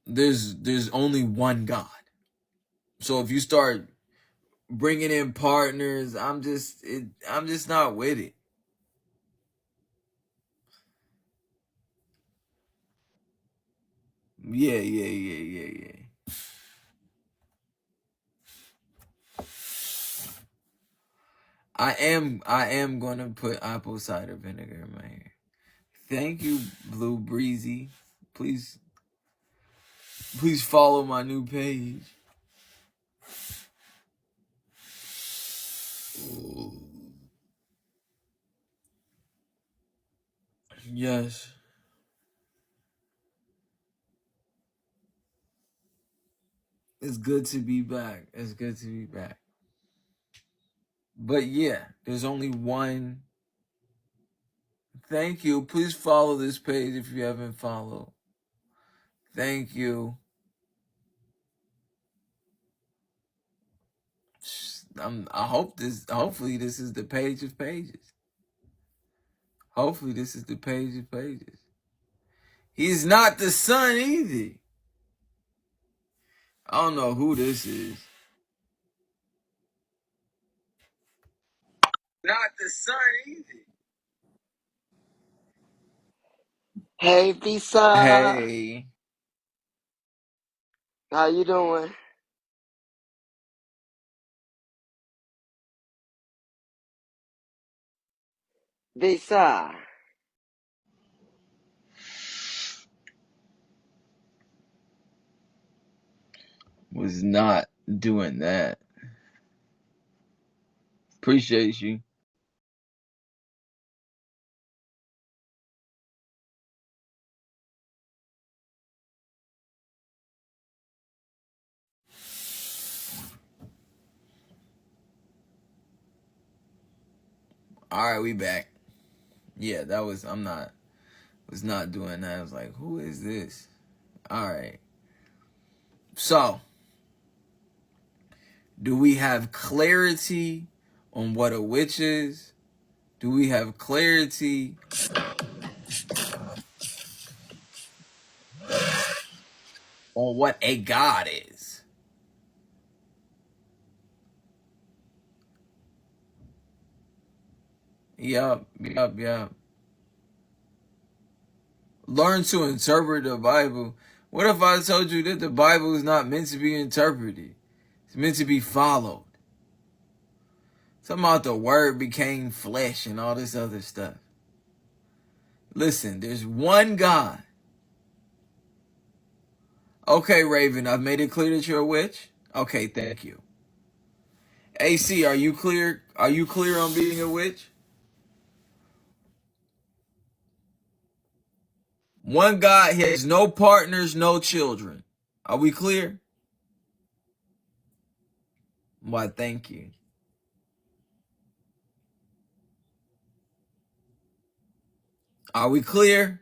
there's only one God. So if you start bringing in partners, I'm just not with it. Yeah. I am gonna put apple cider vinegar in my hair. Thank you, Blue Breezy. Please follow my new page. Yes. It's good to be back. It's good to be back. But yeah, there's only one. Thank you. Please follow this page if you haven't followed. Thank you. Hopefully this is the page of pages. Hopefully this is the page of pages. He's not the son either. I don't know who this is. Not the son either. Hey, Visa. Hey. How you doing? Visa. Was not doing that. Appreciate you. All right, we back. Yeah, was not doing that. I was like, who is this? All right. So, do we have clarity on what a witch is? Do we have clarity on what a God is. Yup. Learn to interpret the Bible. What if I told you that the Bible is not meant to be interpreted? It's meant to be followed. Talking about the word became flesh and all this other stuff. Listen, there's one God. Okay, Raven, I've made it clear that you're a witch. Okay, thank you. AC, are you clear? Are you clear on being a witch? One God has no partners, no children. Are we clear? Why, thank you. Are we clear?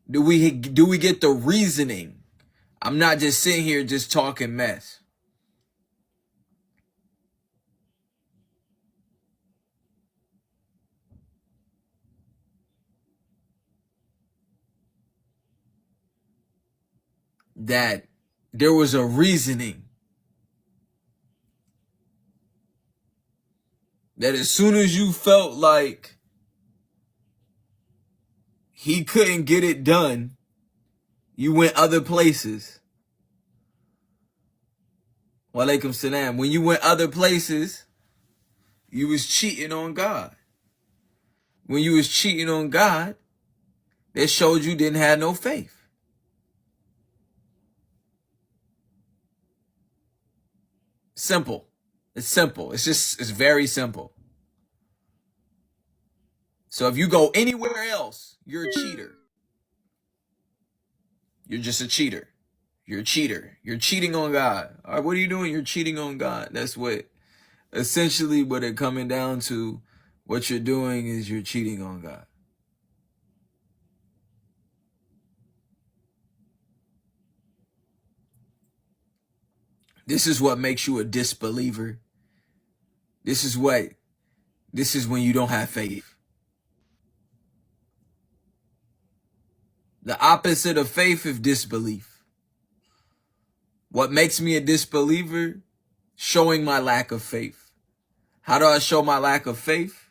Do we get the reasoning? I'm not just sitting here just talking mess. That there was a reasoning. That as soon as you felt like he couldn't get it done, you went other places. Walaikum salam. When you went other places, you was cheating on God. When you was cheating on God, that showed you didn't have no faith. Simple. It's simple. It's very simple. So if you go anywhere else, you're a cheater. You're just a cheater. You're a cheater. You're cheating on God. All right, what are you doing? You're cheating on God. That's what, essentially what it coming down to, what you're doing is you're cheating on God. This is what makes you a disbeliever. This is when you don't have faith. The opposite of faith is disbelief. What makes me a disbeliever? Showing my lack of faith. How do I show my lack of faith?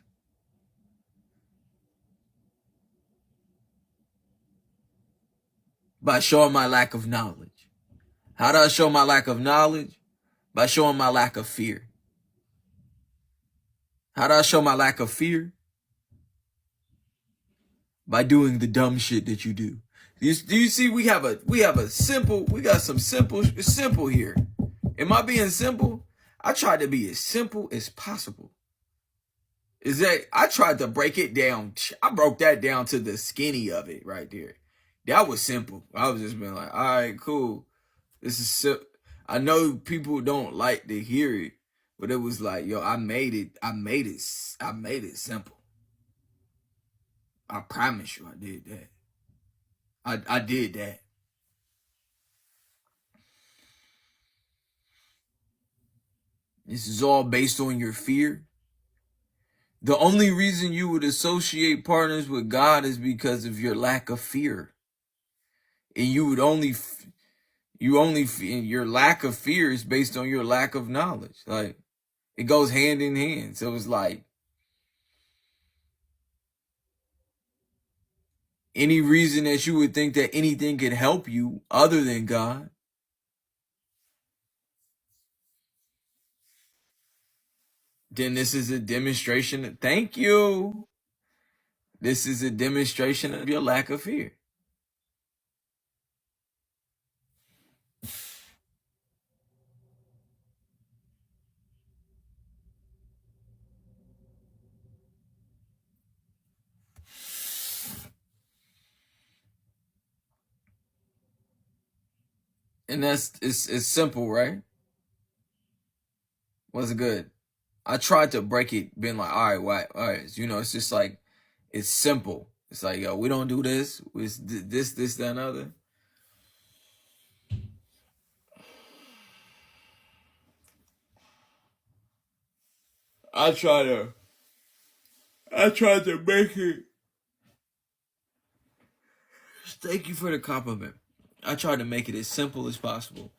By showing my lack of knowledge. How do I show my lack of knowledge? By showing my lack of fear. How do I show my lack of fear? By doing the dumb shit that you do. Do you see we got some simple here. Am I being simple? I tried to be as simple as possible. Is that I tried to break it down. I broke that down to the skinny of it right there. That was simple. I was just being like, all right, cool. This is simple. I know people don't like to hear it, but it was like, yo, I made it simple. I promise you I did that. I did that. This is all based on your fear. The only reason you would associate partners with God is because of your lack of fear. And your lack of fear is based on your lack of knowledge. Like, it goes hand in hand. So it's like, any reason that you would think that anything could help you other than God, then this is a demonstration. Thank you. This is a demonstration of your lack of fear. And it's simple, right? Was it good? I tried to break it, being like, all right. It's just like, it's simple. It's like, yo, we don't do this. It's this, that, and other. I try to make it. Thank you for the compliment. I try to make it as simple as possible.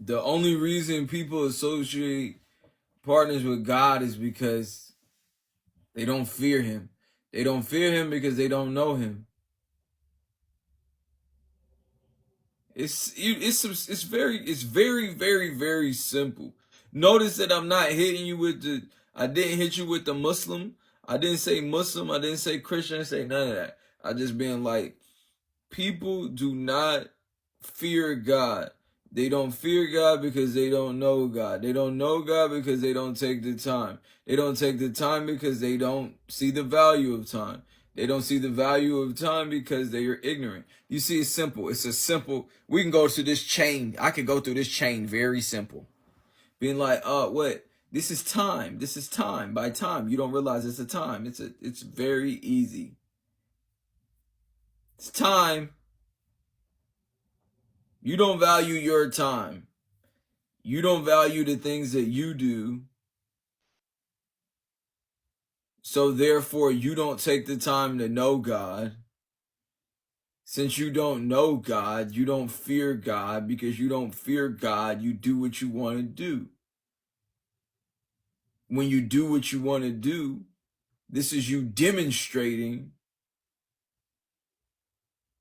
The only reason people associate partners with God is because they don't fear him. They don't fear him because they don't know him. It's very simple. Notice that I'm not hitting you with the. I didn't hit you with the Muslim. I didn't say Muslim. I didn't say Christian. I didn't say none of that. I just been like, people do not fear God. They don't fear God because they don't know God. They don't know God because they don't take the time. They don't take the time because they don't see the value of time. They don't see the value of time because they are ignorant. You see, it's simple. It's a simple. We can go to this chain. I can go through this chain very simple. Being like, what? This is time. This is time. By time, you don't realize it's a time. It's very easy. It's time. You don't value your time. You don't value the things that you do. So therefore, you don't take the time to know God. Since you don't know God, you don't fear God. Because you don't fear God, you do what you want to do. When you do what you want to do, this is you demonstrating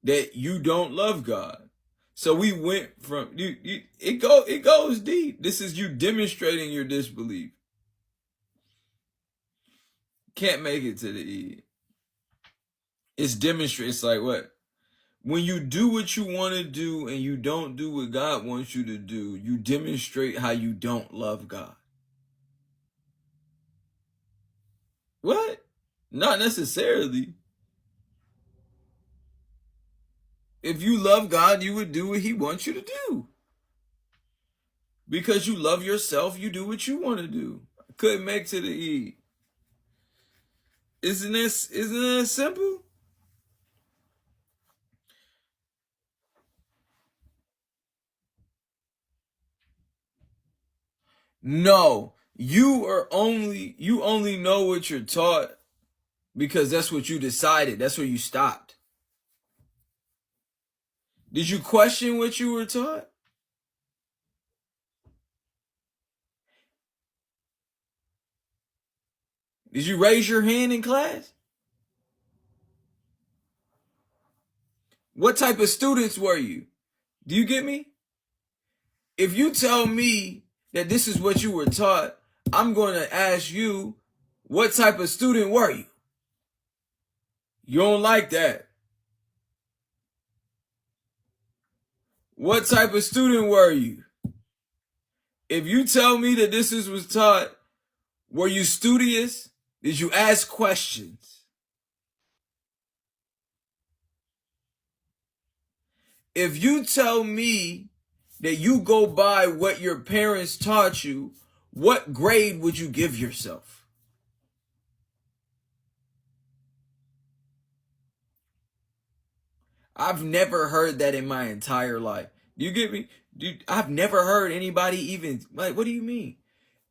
that you don't love God. So we went from it goes deep. This is you demonstrating your disbelief. Can't make it to the E. It's demonstrate. It's like what? When you do what you want to do and you don't do what God wants you to do, you demonstrate how you don't love God. What? Not necessarily. If you love God, you would do what he wants you to do. Because you love yourself, you do what you want to do. Couldn't make to the E. Isn't that simple? No. You only know what you're taught because that's what you decided. That's where you stopped. Did you question what you were taught? Did you raise your hand in class? What type of students were you? Do you get me? If you tell me that this is what you were taught, I'm going to ask you, what type of student were you? You don't like that. What type of student were you? If you tell me that this was taught, were you studious? Did you ask questions? If you tell me that you go by what your parents taught you, what grade would you give yourself? I've never heard that in my entire life. Do you get me? I've never heard anybody even, like, what do you mean?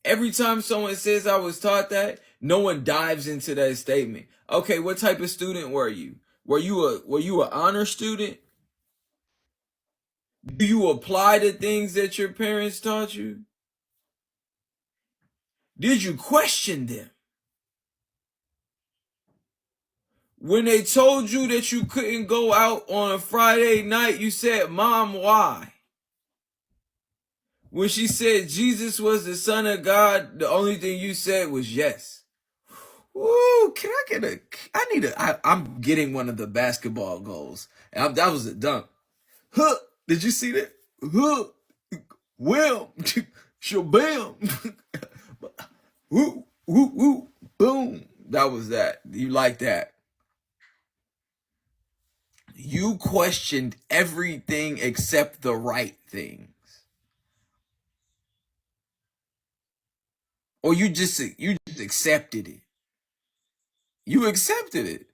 Every time someone says I was taught that, no one dives into that statement. Okay, what type of student were you? Were you an honor student? Do you apply the things that your parents taught you? Did you question them? When they told you that you couldn't go out on a Friday night, you said, "Mom, why?" When she said Jesus was the Son of God, the only thing you said was yes. Ooh, can I get a? I need a. I'm getting one of the basketball goals. That was a dunk. Huh? Did you see that? Huh? Well, shabam. Woo, woo, woo, boom. That was that. You like that? You questioned everything except the right things, or you just accepted it. You accepted it.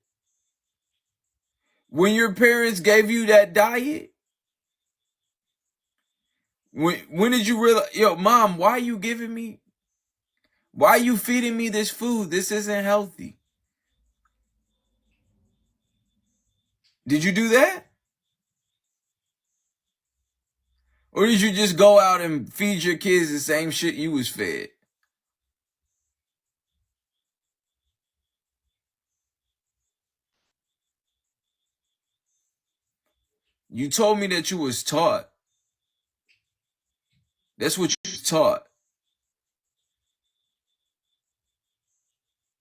When your parents gave you that diet, when did you realize, yo, mom, why are you feeding me this food? This isn't healthy. Did you do that? Or did you just go out and feed your kids the same shit you was fed? You told me that you was taught. That's what you was taught.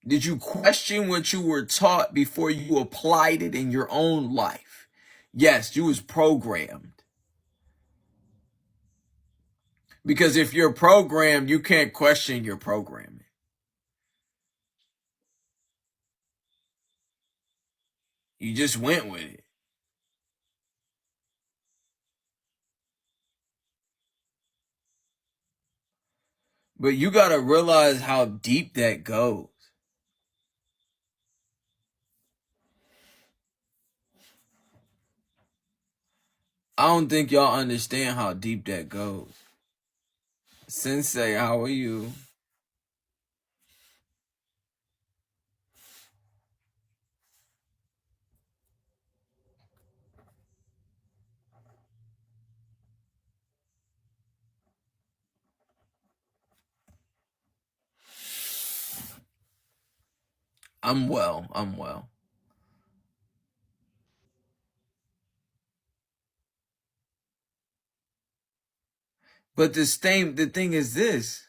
Did you question what you were taught before you applied it in your own life? Yes, you was programmed. Because if you're programmed, you can't question your programming. You just went with it. But you gotta realize how deep that goes. I don't think y'all understand how deep that goes. Sensei, how are you? I'm well. But the thing is this.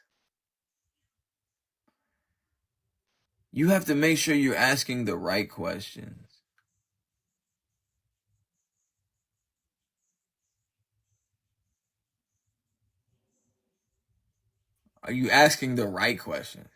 You have to make sure you're asking the right questions. Are you asking the right questions?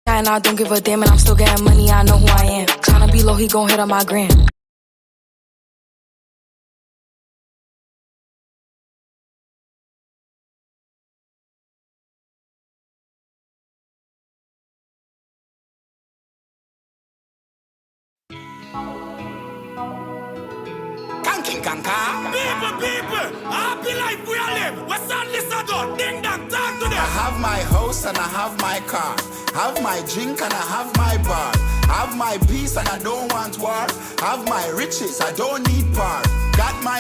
And I don't give a damn, and I'm still getting money. I know who I am. Tryna be low, he gon' hit on my gram. People, happy life we are live. What's on this done? Ding dong, talk to them. I have my house and I have my car. Have my drink and I have my bar. Have my peace and I don't want war. Have my riches, I don't need par. Got my